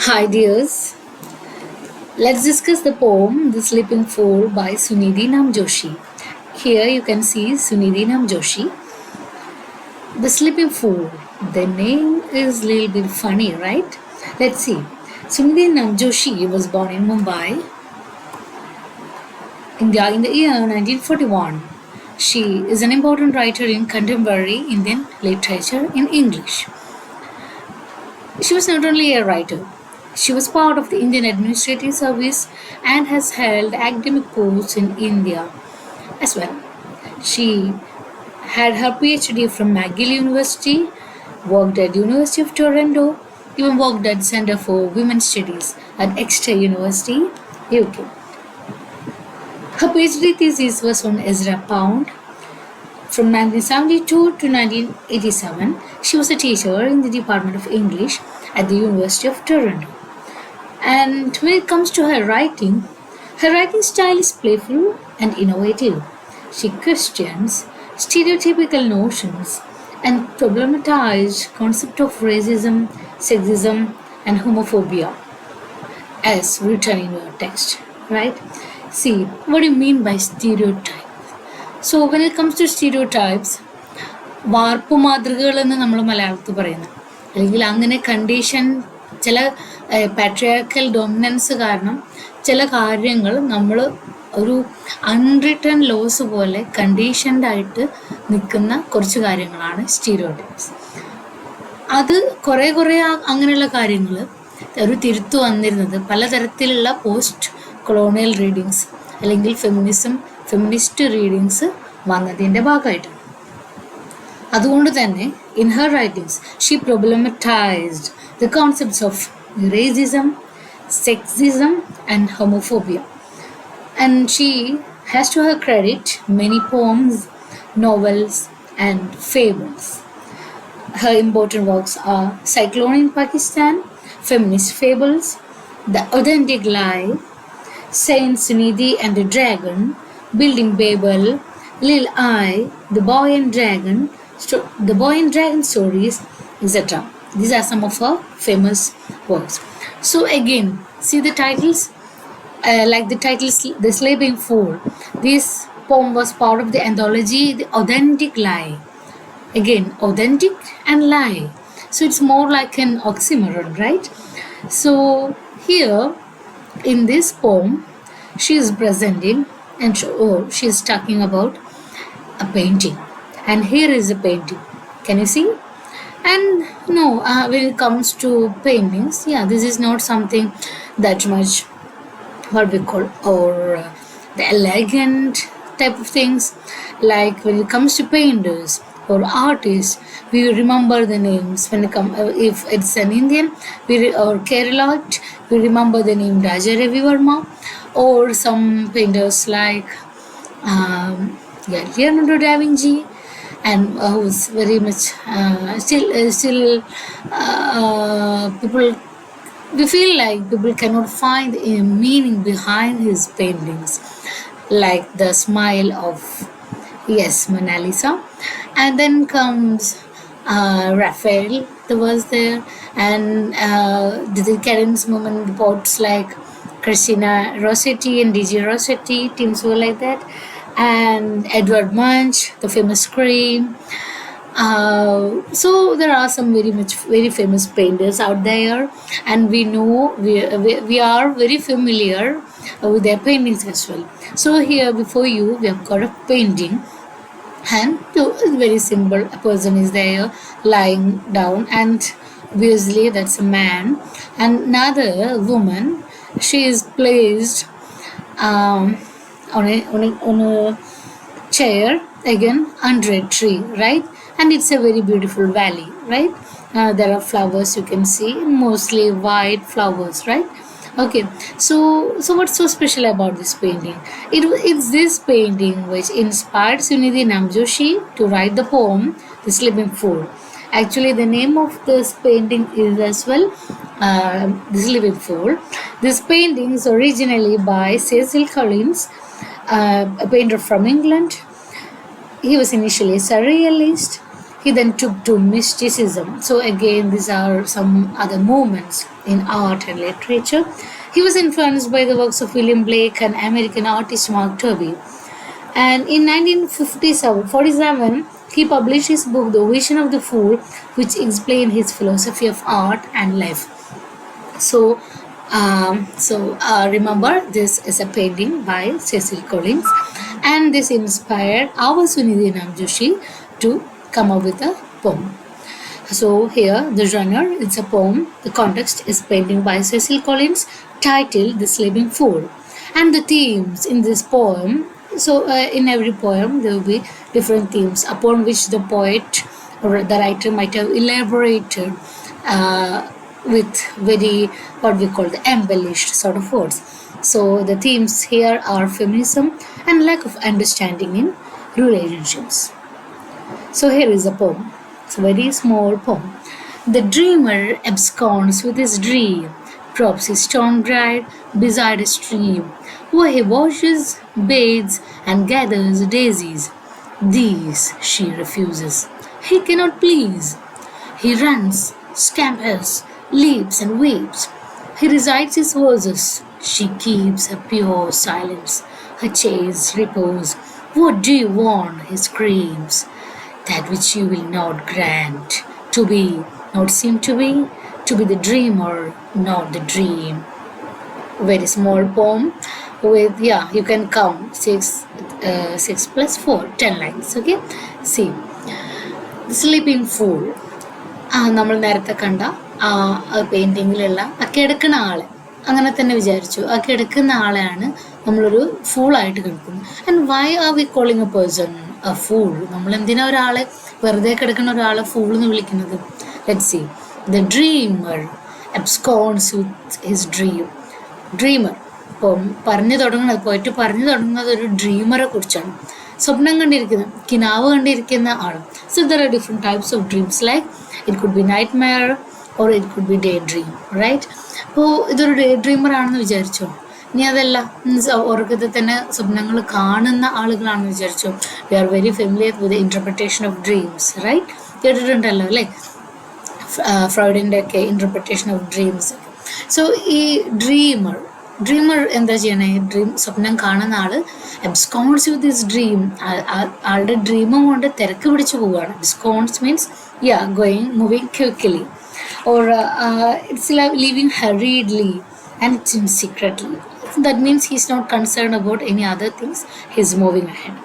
Hi dears, let's discuss the poem The Sleeping Fool by Sunidhi Namjoshi. Here you can see Sunidhi Namjoshi. The Sleeping Fool. The name is a little bit funny, right? Let's see. Sunidhi Namjoshi was born in Mumbai, India in the year 1941. She is an important writer in contemporary Indian literature in English. She was not only a writer, she was part of the Indian Administrative Service and has held academic posts in India as well. She had her PhD from McGill University, worked at University of Toronto, even worked at Center for Women's Studies at Exeter University, UK. Her PhD thesis was on Ezra Pound. From 1972 to 1987, she was a teacher in the Department of English at the University of Toronto. And when it comes to her writing style is playful and innovative. She questions stereotypical notions and problematized concept of racism, sexism, and homophobia as written in your text, right? See, what do you mean by stereotype? So when it comes to stereotypes, വാർപ്പ് മാതൃകകൾ എന്ന് നമ്മൾ മലയാളത്തിൽ പറയുന്നു, അല്ലെങ്കിൽ അങ്ങനെ condition ചില patriarchal dominance കാരണം ചില കാര്യങ്ങൾ നമ്മൾ ഒരു അൺറിട്ടൺ ലോസ് പോലെ കണ്ടീഷൻഡ് ആയിട്ട് നിൽക്കുന്ന കുറച്ച് കാര്യങ്ങളാണ് സ്റ്റീരിയോടൈപ്സ്. അത് കുറേ അങ്ങനെയുള്ള കാര്യങ്ങൾ ഒരു തിരുത്തു വന്നിരുന്നത് പലതരത്തിലുള്ള പോസ്റ്റ് കൊളോണിയൽ റീഡിങ്സ് അല്ലെങ്കിൽ ഫെമിനിസ്റ്റ് റീഡിങ്സ് വന്നതിൻ്റെ ഭാഗമായിട്ടാണ്. അതുകൊണ്ട് തന്നെ in her writings she problematized the concepts of racism, sexism and homophobia, and she has to her credit many poems, novels and fables. Her important works are Cyclone in Pakistan, Feminist Fables, The Authentic Lie, Saint Sunidhi and the Dragon, Building Babel, Lil I, The Boy and Dragon, The Boy and Dragon Stories, etc. These are some of her famous works. So again, see the titles, like the titles The Sleeping Fool. This poem was part of the anthology The Authentic Lie. Again, authentic and lie. So it's more like an oxymoron, right? So here in this poem, she is presenting and she is talking about a painting. And here is a painting. Can you see? And no, when it comes to paintings, this is not something that much what we call or the elegant type of things. Like when it comes to painters or artists, we remember the names. When it if it's an Indian or Kerala, we remember the name Raja Ravi Verma, or some painters like Leonardo da Vinci, and who's very much still people, we feel like people cannot find a meaning behind his paintings, like the smile of Mona Lisa. And then comes Raphael, that was there, and the decadence movement poets like Christina Rossetti and D.G. Rossetti, teams were like that, and Edward Munch, the famous Scream. So there are some very famous painters out there, and we know we are very familiar with their paintings as well. So here before you we have got a painting, and it's very simple. A person is there lying down, and obviously that's a man, and another woman, she is placed on a chair, again under a tree, right? And it's a very beautiful valley, right? There are flowers, you can see, mostly white flowers, right? Okay, so what's so special about this painting? It's this painting which inspired Sunidhi Namjoshi to write the poem The Sleeping Fool. Actually, the name of this painting is as well The Sleeping Fool. This painting is originally by Cecil Collins, a painter from England. He was initially a surrealist. He then took to mysticism. So again, these are some other movements in art and literature. He was influenced by the works of William Blake and American artist Mark Twain. And in 1947, he published his book, The Vision of the Fool, which explained his philosophy of art and life. So, remember, this is a painting by Cecil Collins, and this inspired our Sunidhi Namjoshi to come up with a poem. So here, the genre, it's a poem. The context is painting by Cecil Collins, titled The Sleeping Fool. And the themes in this poem, so in every poem, there will be different themes upon which the poet or the writer might have elaborated with very, what we call the embellished sort of words. So the themes here are feminism and lack of understanding in relationships. So here is a poem. It's a very small poem. The dreamer absconds with his dream, props his stone bride beside a stream, where he washes, bathes, and gathers daisies. These she refuses. He cannot please. He runs, scampers, leaps, and weeps. He recites his verses. She keeps her pure silence, her chaste repose. What do you want? He screams. That which you will not grant. To be, not seem to be the dreamer, not the dream. Very small poem with, you can count 6 plus 4, 10 lines. Okay, see, The Sleeping Fool. നമ്മൾ നേരത്തെ കണ്ട പെയിൻറ്റിങ്ങിലുള്ള ആ കിടക്കുന്ന ആളെ അങ്ങനെ തന്നെ വിചാരിച്ചു. ആ കിടക്കുന്ന ആളെയാണ് നമ്മളൊരു ഫൂളായിട്ട് കിടക്കുന്നത്. And why are we calling a person a fool? നമ്മൾ എന്തിനാ ഒരാളെ, വെറുതെ കിടക്കുന്ന ഒരാളെ ഫൂൾ എന്ന് വിളിക്കുന്നത്? Let's see. The dreamer absconds with his dream. Dreamer, ഇപ്പം പറഞ്ഞു തുടങ്ങുന്നത്, പോയിട്ട് പറഞ്ഞു തുടങ്ങുന്നത് ഒരു ഡ്രീമറെ കുറിച്ചാണ്. സ്വപ്നം കണ്ടിരിക്കുന്ന, കിനാവ് കണ്ടിരിക്കുന്ന ആൾ. So there are different types of dreams. Like it could be nightmare or it could be day dream, right? അപ്പോൾ ഇതൊരു ഡേ ഡ്രീമർ ആണെന്ന് വിചാരിച്ചോ. ഇനി അതല്ല, ഉറക്കത്തിൽ തന്നെ സ്വപ്നങ്ങൾ കാണുന്ന ആളുകളാണെന്ന് വിചാരിച്ചോ. We are very familiar with the interpretation of dreams, right? കേട്ടിട്ടുണ്ടല്ലോ അല്ലേ, ഫ്രോയിഡിൻ്റെ ഒക്കെ ഇൻ്റർപ്രിട്ടേഷൻ ഓഫ് ഡ്രീംസ്. സോ ഈ ഡ്രീമർ എന്താ ചെയ്യണേ? സ്വപ്നം കാണുന്ന ആൾ absconds with his dream. ആളുടെ ഡ്രീമും കൊണ്ട് തിരക്ക് പിടിച്ചു പോവുകയാണ്. absconds means moving quickly, or it's like living hurriedly, and it's in secretly. That means he's not concerned about any other things. He's moving ahead.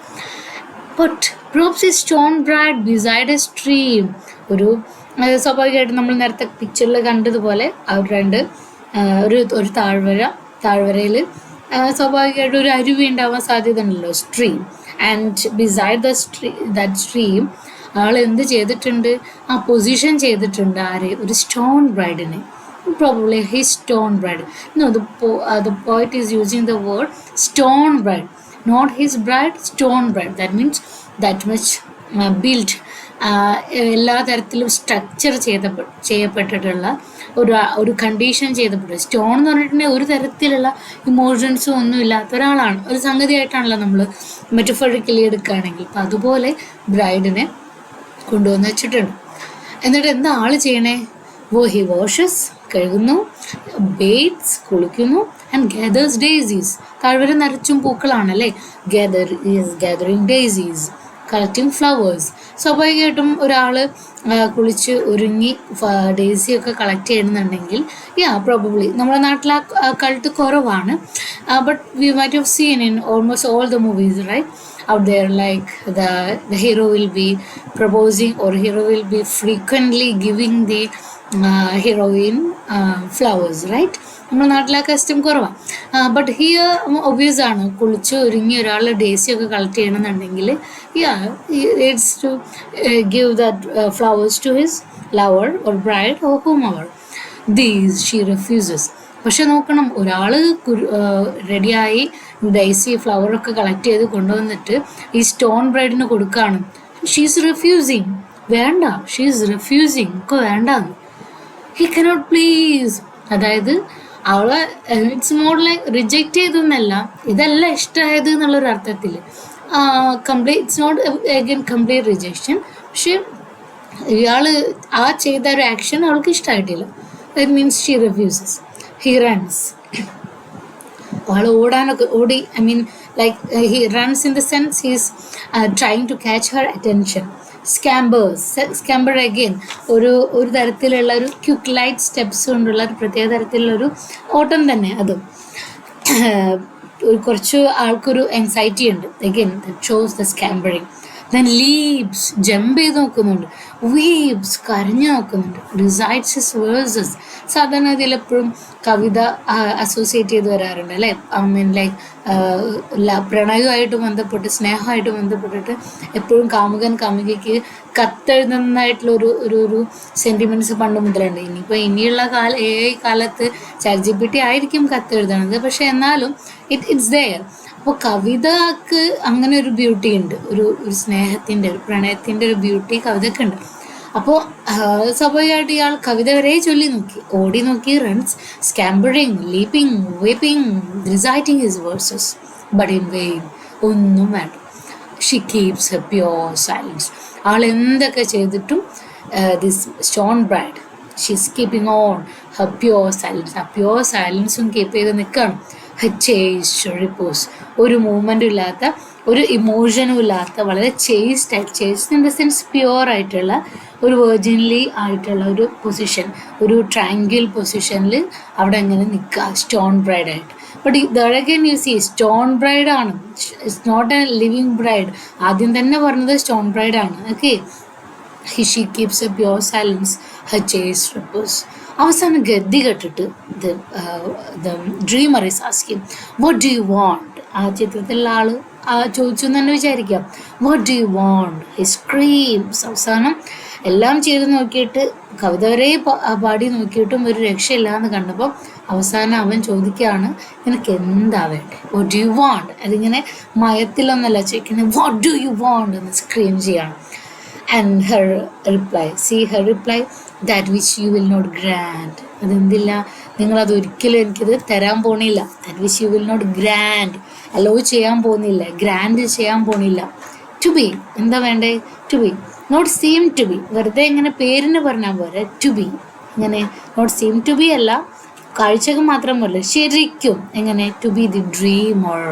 But props his stone bride beside a stream. ഒരു സ്വാഭാവികമായിട്ടും നമ്മൾ നേരത്തെ പിക്ചറിൽ കണ്ടതുപോലെ അവർ രണ്ട് ഒരു താഴ്വരയിൽ സ്വാഭാവികമായിട്ടും ഒരു അരുവി ഉണ്ടാവാൻ സാധ്യത ഉണ്ടല്ലോ, stream. And beside that stream ആൾ എന്ത് ചെയ്തിട്ടുണ്ട്? പൊസിഷൻ ചെയ്തിട്ടുണ്ട് ആരെ? ഒരു സ്റ്റോൺ ബ്രൈഡിനെ. Probably his stone bride. No, the poet is using the word stone bride, not his bride, stone bride. That means that much built, എല്ലാ തരത്തിലും സ്ട്രക്ചർ ചെയ്യപ്പെട്ടിട്ടുള്ള ഒരു കണ്ടീഷൻ ചെയ്തപ്പെട്ടു. സ്റ്റോൺ എന്ന് പറഞ്ഞിട്ടുണ്ടെങ്കിൽ ഒരു തരത്തിലുള്ള ഇമോഷൻസും ഒന്നും ഇല്ലാത്ത ഒരാളാണ്, ഒരു സംഗതിയായിട്ടാണല്ലോ നമ്മൾ മെറ്റഫോറിക്കലി എടുക്കുകയാണെങ്കിൽ. അപ്പം അതുപോലെ ബ്രൈഡിനെ കൊണ്ടുവന്ന് വെച്ചിട്ടുണ്ട്. എന്നിട്ട് എന്താ ആള് ചെയ്യണേ? he washes, കഴുകുന്നു, bathes, കുളിക്കുന്നു, ആൻഡ് gathers daisies. താഴ്വര നിറച്ചും പൂക്കളാണല്ലേ. gathering daisies, collecting flowers. സ്വാഭാവികമായിട്ടും ഒരാൾ കുളിച്ച് ഒരുങ്ങി ഡേസിയൊക്കെ കളക്ട് ചെയ്യണമെന്നുണ്ടെങ്കിൽ പ്രോബബ്ലി നമ്മുടെ നാട്ടിൽ ആ കൾട്ട് കുറവാണ്. But we might have seen in almost all the movies, right? out there, like the hero will be proposing, or hero will be frequently giving the heroine flowers, right? നമ്മുടെ നാട്ടിലെ custom കുറവാണ്. But here obvious ആണ്, കുളിച്ച് ഒരുങ്ങി ഒരാൾ ഡേസിയൊക്കെ collect ചെയ്യണമെന്നുണ്ടെങ്കിൽ it's to give that flowers to his lover or bride or whomever. These she refuses. പക്ഷെ നോക്കണം, ഒരാൾ റെഡിയായി ഡൈസി ഫ്ലവറൊക്കെ കളക്ട് ചെയ്ത് കൊണ്ടുവന്നിട്ട് ഈ സ്റ്റോൺ ബ്രൈഡിന് കൊടുക്കുകയാണ്. She's refusing. വേണ്ട, ഷീസ് റിഫ്യൂസിങ്, ഒക്കെ വേണ്ടാന്ന്. He cannot please. അതായത് അവളെ ഇറ്റ്സ് മോർ ലൈക്ക് റിജക്റ്റ് ചെയ്തെന്നല്ല, ഇതല്ല ഇഷ്ടമായത് എന്നുള്ളൊരു അർത്ഥത്തിൽ. Complete, it's not again complete rejection, പക്ഷെ ഇയാൾ ആ ചെയ്ത ഒരു ആക്ഷൻ അവൾക്ക് ഇഷ്ടമായിട്ടില്ല. That means she refuses. He runs. ആൾ ഓടാനൊക്കെ ഓടി, I mean like he runs in the sense he's trying to catch her attention. Scamper again ഒരു തരത്തിലുള്ള ഒരു ക്വിക്ക് ലൈറ്റ് സ്റ്റെപ്സ് കൊണ്ടുള്ള ഒരു പ്രത്യേക തരത്തിലുള്ളൊരു ഓട്ടം തന്നെ അതും. കുറച്ച് ആൾക്കൊരു ആൻസൈറ്റി ഉണ്ട്. Again shows the scampering. Then leaps, jump ചെയ്ത് നോക്കുന്നുണ്ട്. വീപ്സ്, കരഞ്ഞു നോക്കുന്നുണ്ട്. Decides his verses. സാധാരണ ഇതിൽ എപ്പോഴും കവിത അസോസിയേറ്റ് ചെയ്ത് വരാറുണ്ട് അല്ലേ. ഐ മീൻ ലൈക്ക് പ്രണയമായിട്ട് ബന്ധപ്പെട്ട്, സ്നേഹമായിട്ട് ബന്ധപ്പെട്ടിട്ട് എപ്പോഴും കാമുകൻ കാമുകിക്ക് കത്തെഴുതുന്നതായിട്ടുള്ള ഒരു സെൻറ്റിമെൻറ്റ്സ് പണ്ട് മുതലുണ്ട്. ഇനിയുള്ള കാലത്ത് ChatGPT ആയിരിക്കും കത്തെഴുതണത്, പക്ഷെ എന്നാലും ഇറ്റ്സ് ദെയർ. അപ്പോൾ കവിതക്ക് അങ്ങനെ ഒരു ബ്യൂട്ടി ഉണ്ട്, ഒരു സ്നേഹത്തിൻ്റെ, ഒരു പ്രണയത്തിൻ്റെ ഒരു ബ്യൂട്ടി കവിതയ്ക്ക് ഉണ്ട്. അപ്പോൾ സ്വാഭാവികമായിട്ട് ഇയാൾ കവിത വരെ ചൊല്ലി നോക്കി, ഓടി നോക്കി, runs, scampering, leaping, weeping, reciting his verses, but in vain. ഒന്നും വേണ്ട. She keeps a pure silence. ആൾ എന്തൊക്കെ ചെയ്തിട്ടും this stone bride, she's keeping on her pure silence. ആ പ്യോർ സൈലൻസും കീപ്പ് ചെയ്ത് നിൽക്കണം. ഹർ ചേസ്റ്റ് റിപ്പോസ്, ഒരു മൂവ്മെൻറ്റും ഇല്ലാത്ത, ഒരു ഇമോഷനും ഇല്ലാത്ത, വളരെ chest in the sense pure ആയിട്ടുള്ള, ഒരു വെർജിൻലി ആയിട്ടുള്ള ഒരു പൊസിഷൻ, ഒരു ട്രയാങ്കിൾ പൊസിഷനിൽ അവിടെ എങ്ങനെ നിൽക്കുക, സ്റ്റോൺ ബ്രൈഡായിട്ട്. But then again you see stone ബ്രൈഡാണ്, it's not a living bride. ആദ്യം തന്നെ പറഞ്ഞത് സ്റ്റോൺ ബ്രൈഡാണ്. Okay. She keeps a pure silence, her chaste repose. അവസാനം ഗതി കെട്ടിട്ട് the dreamer is asking what do you want. ആ ചിത്രത്തിലുള്ള ആൾ ചോദിച്ചു എന്ന് തന്നെ വിചാരിക്കാം. What do you want. He screams. അവസാനം എല്ലാം ചെയ്ത് നോക്കിയിട്ട്, കവിത വരെ പാടി നോക്കിയിട്ടും ഒരു രക്ഷയില്ല എന്ന് കണ്ടപ്പോൾ അവസാനം അവൻ ചോദിക്കുകയാണ്, നിനക്ക് എന്താ വേണ്ടേ, വാട്ട് ഡു യു വാണ്ട്. അതിങ്ങനെ മയത്തിലൊന്നല്ല ചോദിക്കുന്നത്, വാട്ട് ഡു യു വാണ്ട് എന്ന് സ്ക്രീം ചെയ്യണം. And her reply, see her reply, that which you will not grant. അതെന്തില്ല, നിങ്ങളത് ഒരിക്കലും എനിക്കത് തരാൻ പോണില്ല. that which you will not grant, allow ചെയ്യാൻ പോകുന്നില്ല, ഗ്രാൻഡ് ചെയ്യാൻ പോണില്ല. ടു ബി, എന്താ വേണ്ടേ, to be, not seem to be. വെറുതെ ഇങ്ങനെ പേരിന് പറഞ്ഞാൽ പോരെ, ടു ബി. ഇങ്ങനെ നോട്ട് സീം ടു ബി അല്ല, കാഴ്ചക്ക് മാത്രം പോലെ ശരിക്കും എങ്ങനെ, to be the dreamer,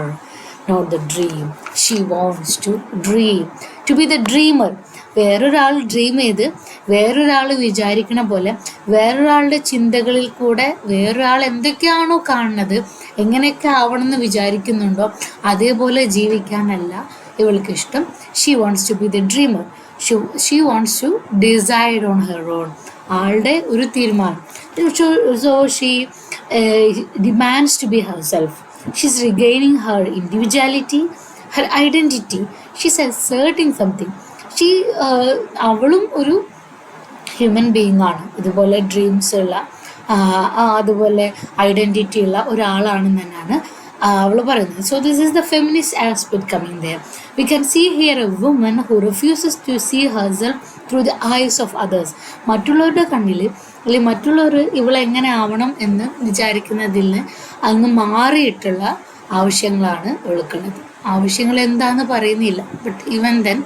not the dream. She wants to dream, to be the dreamer. വേറൊരാൾ ഡ്രീം ചെയ്ത്, വേറൊരാൾ വിചാരിക്കണ പോലെ, വേറൊരാളുടെ ചിന്തകളിൽ കൂടെ വേറൊരാൾ എന്തൊക്കെയാണോ കാണുന്നത്, എങ്ങനെയൊക്കെ ആവണമെന്ന് വിചാരിക്കുന്നുണ്ടോ അതേപോലെ ജീവിക്കാനല്ല ഇവൾക്ക് ഇഷ്ടം. She wants to be the dreamer. She wants to decide on her own. ആളുടെ ഒരു തീരുമാനം. So she demands to be herself. She's regaining her individuality, her identity. She's asserting something. അവളും ഒരു ഹ്യൂമൻ ബീയിങ് ആണ്, ഇതുപോലെ dreams ഉള്ള, അതുപോലെ identity ഉള്ള ഒരാളാണെന്ന് തന്നെയാണ് അവൾ പറയുന്നത്. So this is the feminist aspect coming there. We can see here a woman who refuses to see herself through the eyes of others. മറ്റുള്ളവരുടെ കണ്ണിൽ, അല്ലെങ്കിൽ മറ്റുള്ളവർ ഇവളെങ്ങനെ ആവണം എന്ന് വിചാരിക്കുന്നതിൽ നിന്ന് അങ്ങ് മാറിയിട്ടുള്ള ആവശ്യങ്ങളാണ് ഇവൾക്കുള്ളത്. ആവശ്യങ്ങൾ എന്താണെന്ന് പറയുന്നില്ല, ബട്ട് ഈവൻ ദെൻ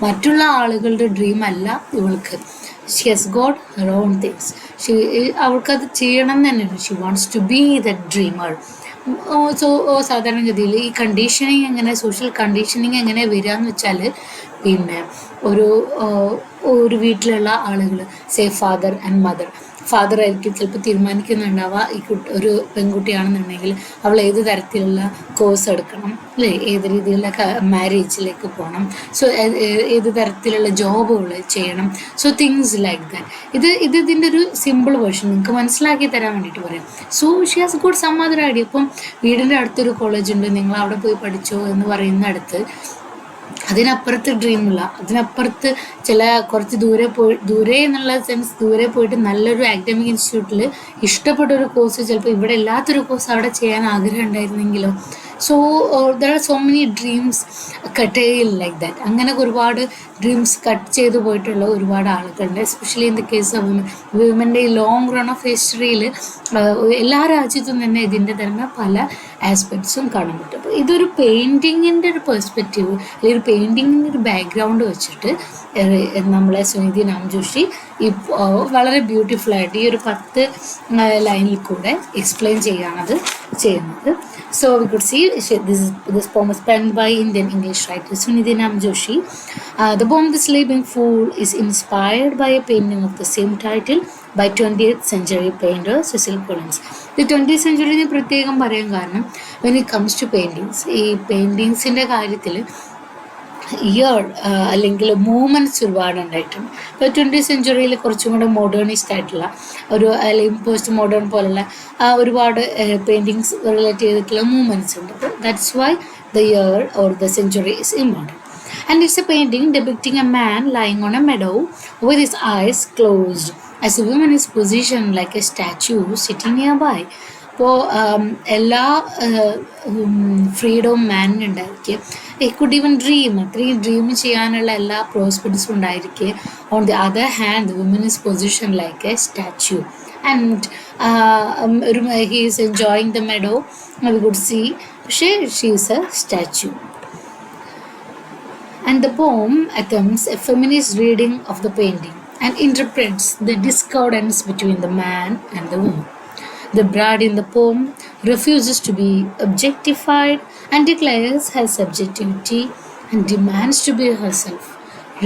മറ്റുള്ള ആളുകളുടെ ഡ്രീം അല്ല ഇവൾക്ക്. She has got her own things. അവൾക്കത് ചെയ്യണം എന്ന് തന്നെയാണ്. She wants to be the dreamer. So സാധാരണഗതിയിൽ ഈ കണ്ടീഷനിങ് എങ്ങനെ, സോഷ്യൽ കണ്ടീഷനിങ് എങ്ങനെ വരിക എന്ന് വെച്ചാൽ, പിന്നെ ഒരു വീട്ടിലുള്ള ആളുകൾ, say father and mother. Father ആയിരിക്കും ചിലപ്പോൾ തീരുമാനിക്കുന്നുണ്ടാവുക, ഒരു പെൺകുട്ടിയാണെന്നുണ്ടെങ്കിൽ അവൾ ഏത് തരത്തിലുള്ള കോഴ്സ് എടുക്കണം, അല്ലേ, ഏത് രീതിയിലുള്ള മാരേജിലേക്ക് പോകണം, സോ ഏത് തരത്തിലുള്ള ജോബുകൾ ചെയ്യണം, സോ തിങ്സ് ലൈക്ക് ദാറ്റ്. ഇതിൻ്റെ ഒരു സിമ്പിൾ വേർഷൻ നിങ്ങൾക്ക് മനസ്സിലാക്കി തരാൻ വേണ്ടിയിട്ട് പറയാം. So she has got some other idea. ഇപ്പം വീടിൻ്റെ അടുത്തൊരു കോളേജ് ഉണ്ട്, നിങ്ങൾ അവിടെ പോയി പഠിച്ചോ എന്ന് പറയുന്നിടത്ത് അതിനപ്പുറത്ത് ഡ്രീമില്ല. അതിനപ്പുറത്ത് കുറച്ച് ദൂരെ എന്നുള്ള സെൻസ്, ദൂരെ പോയിട്ട് നല്ലൊരു അക്കാഡമിക് ഇൻസ്റ്റിറ്റ്യൂട്ടിൽ ഇഷ്ടപ്പെട്ടൊരു കോഴ്സ്, ചിലപ്പോൾ ഇവിടെ ഇല്ലാത്തൊരു കോഴ്സ് അവിടെ ചെയ്യാൻ ആഗ്രഹം ഉണ്ടായിരുന്നെങ്കിലോ, so there are so many dreams കട്ടേയിൽ ലൈക്ക് ദാറ്റ്. അങ്ങനെ ഒരുപാട് ഡ്രീംസ് കട്ട് ചെയ്ത് പോയിട്ടുള്ള ഒരുപാട് ആളുകളുണ്ട്, especially in the case of വിമൻ്റെ ഈ ലോങ് റൺ ഓഫ് ഹിസ്റ്ററിയിൽ എല്ലാ രാജ്യത്തും തന്നെ ഇതിൻ്റെ തന്നെ പല ആസ്പെക്ട്സും കാണാൻ പറ്റും. അപ്പോൾ ഇതൊരു പെയിൻറ്റിങ്ങിൻ്റെ ഒരു പെർസ്പെക്റ്റീവ് അല്ലെങ്കിൽ ഒരു പെയിൻറ്റിങ്ങിൻ്റെ ഒരു ബാക്ക്ഗ്രൗണ്ട് വെച്ചിട്ട് നമ്മളെ സുനിധി നാംജോഷി വളരെ ബ്യൂട്ടിഫുള്ളായിട്ട് ഈ ഒരു 10 ലൈനിൽ കൂടെ എക്സ്പ്ലെയിൻ ചെയ്യാണത് ചെയ്യുന്നത്. So we could see this poem is penned by Indian English writer Sunidhi Namjoshi. The poem The Sleeping Fool is inspired by a painting of the same title by 20th century painter Cecil Collins. The 20th century നെ പ്രത്യേകം പറയാൻ കാരണം when it comes to paintings, ഈ പെയിൻറ്റിങ്സിൻ്റെ കാര്യത്തിൽ year അല്ലെങ്കിൽ movements ഒരുപാട് ഉണ്ടായിട്ടുണ്ട്. ഇപ്പോൾ 20th സെഞ്ച്വറിയിൽ കുറച്ചും കൂടെ മോഡേണിസ്റ്റ് ആയിട്ടുള്ള ഒരു അല്ലെങ്കിൽ പോസ്റ്റ് മോഡേൺ പോലുള്ള ഒരുപാട് പെയിൻറ്റിങ്സ് റിലേറ്റ് ചെയ്തിട്ടുള്ള മൂവ്മെൻറ്റ്സ് ഉണ്ട്. അപ്പോൾ that's why the year or the century is important. And it's a painting depicting a man lying on a meadow with his eyes closed as a woman is positioned like a statue sitting nearby. അപ്പോൾ എല്ലാ ഫ്രീഡവും മാനിനുണ്ടായിരിക്കും. Could even dream, അത്രയും dream ചെയ്യാനുള്ള എല്ലാ പ്രോസ്പെക്ട്സും ഉണ്ടായിരിക്കും. On the other hand the woman is position like a statue and he is enjoying the meadow we could see, പക്ഷേ she is a statue. And the poem attempts a feminist reading of the painting and interprets the discordance between the man and the woman. The bride in the poem refuses to be objectified and declares her subjectivity and demands to be herself,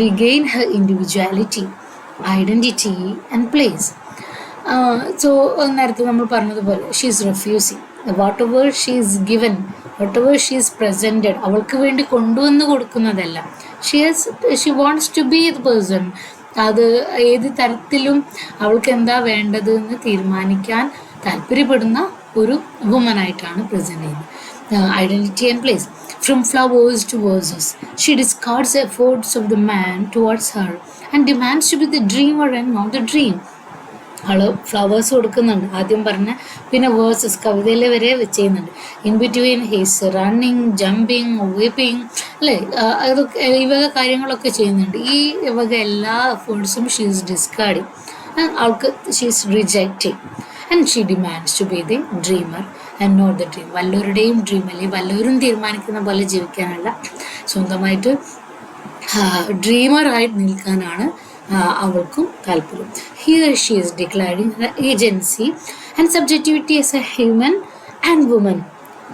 regain her individuality, identity and place. So നേരത്തെ നമ്മൾ പറഞ്ഞതുപോലെ she is refusing whatever she is given, whatever she is presented, അവൾക്ക് വേണ്ടി കൊണ്ടുവന്ന് കൊടുക്കുന്നതല്ല. She wants to be the person. അത് ഏത് തരത്തിലും അവൾക്ക് എന്താ വേണ്ടത് എന്ന് തീരുമാനിക്കാൻ താല്പര്യപ്പെടുന്ന ഒരു വുമനായിട്ടാണ് പ്രസൻറ്റ് ചെയ്യുന്നത്. Identity and place. From flowers to verses she discards efforts of the man towards her and demands to be the dreamer and not the dream. അവൾ ഫ്ലവേഴ്സ് കൊടുക്കുന്നുണ്ട് ആദ്യം പറഞ്ഞ, പിന്നെ വേഴ്സസ് കവിതയിൽ വരെ ചെയ്യുന്നുണ്ട്. In between he's running, jumping, weeping, അല്ലേ, അതൊക്കെ ഈ വക കാര്യങ്ങളൊക്കെ ചെയ്യുന്നുണ്ട്. ഈ വക എല്ലാ എഫേർട്സും ഷീ ഈസ് ഡിസ്കാർഡിങ്. അവൾക്ക് she is rejecting and she demands to be the dreamer and not the dream. വല്ലവരുടെയും ഡ്രീം അല്ലെങ്കിൽ വല്ലവരും തീരുമാനിക്കുന്ന പോലെ ജീവിക്കാനല്ല, സ്വന്തമായിട്ട് ഡ്രീമറായിട്ട് നിൽക്കാനാണ് അവൾക്കും താല്പര്യം. Here she is declaring her agency and subjectivity as a human and woman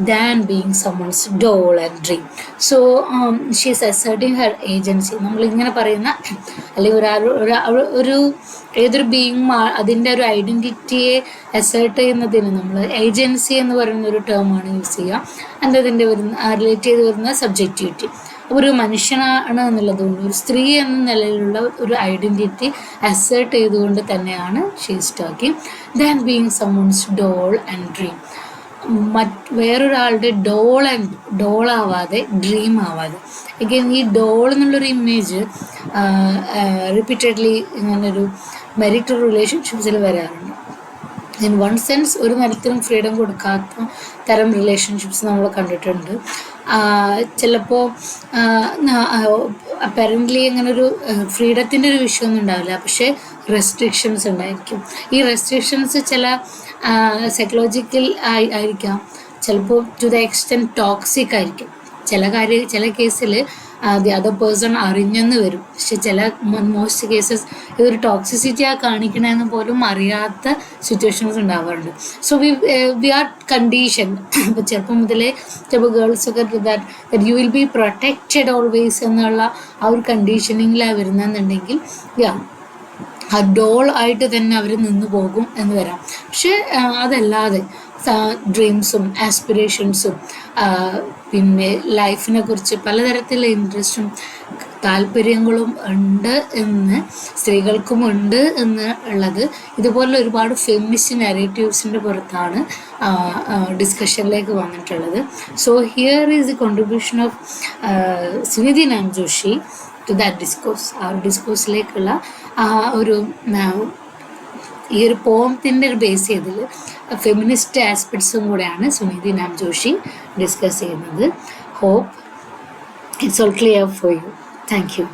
than being someone's doll and dream. So she is asserting her agency. നമ്മളിങ്ങനെ പറയുന്ന അല്ലെങ്കിൽ ഒരു ഏതൊരു ബീയിങ് അതിൻ്റെ ഒരു ഐഡൻറ്റിറ്റിയെ അസേർട്ട് ചെയ്യുന്നതിന് നമ്മൾ ഏജൻസി എന്ന് പറയുന്ന ഒരു ടേമാണ് യൂസ് ചെയ്യുക. അതിൻ്റെ റിലേറ്റ് ചെയ്ത് വരുന്ന സബ്ജക്റ്റിവിറ്റി. ഒരു മനുഷ്യനാണ് എന്നുള്ളതുകൊണ്ട്, ഒരു സ്ത്രീ എന്ന നിലയിലുള്ള ഒരു ഐഡൻറ്റിറ്റി അസേർട്ട് ചെയ്തുകൊണ്ട് തന്നെയാണ് she is talking than being summons doll and dream. വേറൊരാളുടെ ഡോളാവാതെ ഡ്രീം ആവാതെ. അഗൈൻ ഈ ഡോൾ എന്നുള്ളൊരു ഇമേജ് റിപ്പീറ്റഡ്ലി ഇങ്ങനൊരു മെരിറ്റൽ റിലേഷൻഷിപ്സിൽ വരാറുണ്ട്. ഇൻ വൺ സെൻസ് ഒരു തരത്തിലും ഫ്രീഡം കൊടുക്കാത്ത തരം റിലേഷൻഷിപ്സ് നമ്മൾ കണ്ടിട്ടുണ്ട്. ചിലപ്പോൾ അപ്പറൻ്റ്ലി അങ്ങനൊരു ഫ്രീഡത്തിൻ്റെ ഒരു വിഷയമൊന്നും ഉണ്ടാവില്ല, പക്ഷേ റെസ്ട്രിക്ഷൻസ് ഉണ്ടായിരിക്കും. ഈ റെസ്ട്രിക്ഷൻസ് ചില സൈക്കോളജിക്കൽ ആയിരിക്കാം, ചിലപ്പോൾ ടു ദ എക്സ്റ്റെൻറ്റ് ടോക്സിക് ആയിരിക്കും. ചില കേസിൽ ദി അതർ പേഴ്സൺ അറിഞ്ഞെന്ന് വരും, പക്ഷെ ചില മോസ്റ്റ് കേസസ് ഇതൊരു ടോക്സിസിറ്റി കാണിക്കണമെന്ന് പോലും അറിയാത്ത സിറ്റുവേഷൻസ് ഉണ്ടാവാറുണ്ട്. So we are condition. ഇപ്പോൾ ചെറുപ്പം മുതലേ ചിലപ്പോൾ ഗേൾസൊക്കെ that you will be protected always എന്നുള്ള ആ ഒരു കണ്ടീഷനിങ്ങിലാണ് വരുന്നതെന്നുണ്ടെങ്കിൽ ആ ഡോൾ ആയിട്ട് തന്നെ അവർ നിന്ന് പോകും എന്ന് വരാം. പക്ഷെ അതല്ലാതെ ഡ്രീംസും ആസ്പിറേഷൻസും പിന്നെ ലൈഫിനെ കുറിച്ച് പലതരത്തിലുള്ള ഇൻട്രസ്റ്റും താല്പര്യങ്ങളും ഉണ്ട് എന്ന് സ്ത്രീകൾക്കും ഉണ്ട് എന്ന് ഉള്ളത് ഇതുപോലെ ഒരുപാട് ഫെമിനിസ്റ്റ് നാരേറ്റീവ്സിൻ്റെ പുറത്താണ് ഡിസ്കഷനിലേക്ക് വന്നിട്ടുള്ളത്. So here is the contribution of Suniti Namjoshi to that discourse. ആ ഒരു ഡിസ്കോഴ്സിലേക്കുള്ള ഒരു ഈ ഒരു പോമത്തിൻ്റെ ഒരു ബേസ് ചെയ്തതിൽ ഫെമിനിസ്റ്റ് ആസ്പെക്ട്സും കൂടെയാണ് സുനിധി നാം ജോഷി ഡിസ്കസ് ചെയ്യുന്നത്. Hope it's all clear for you. Thank U.